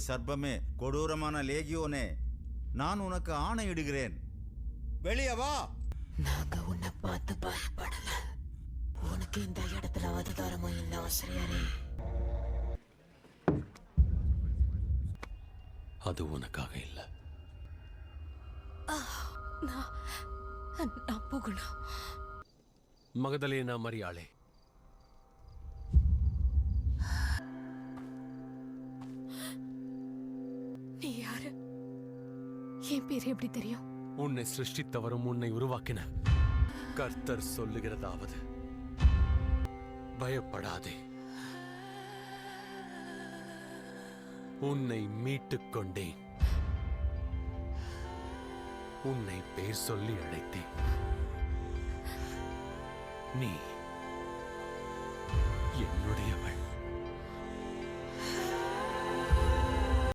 சர்ப்பமே, கொடூரமான லேகியோனே, நான் உனக்கு ஆணையிடுகிறேன், வெளியே வா. நாங்க உன்னை பார்த்து பயப்படல. உனக்கு இந்த இடத்துல அதிகாரமும் இல்லை ஆசிரியரே. அது உனக்காக இல்ல. நான் போகணும். மகதலேனா மரியாளே, நீ யாரு? என் பேரு எப்படி தெரியும்? உன்னை சிருஷ்டித்தவரும் உன்னை உருவாக்கின கர்த்தர் சொல்லுகிறதாவது, பயப்படாதே, உன்னை மீட்டுக் கொண்டேன், உன்னை பேர் சொல்லி அழைத்தேன், நீ என்னுடையவள்.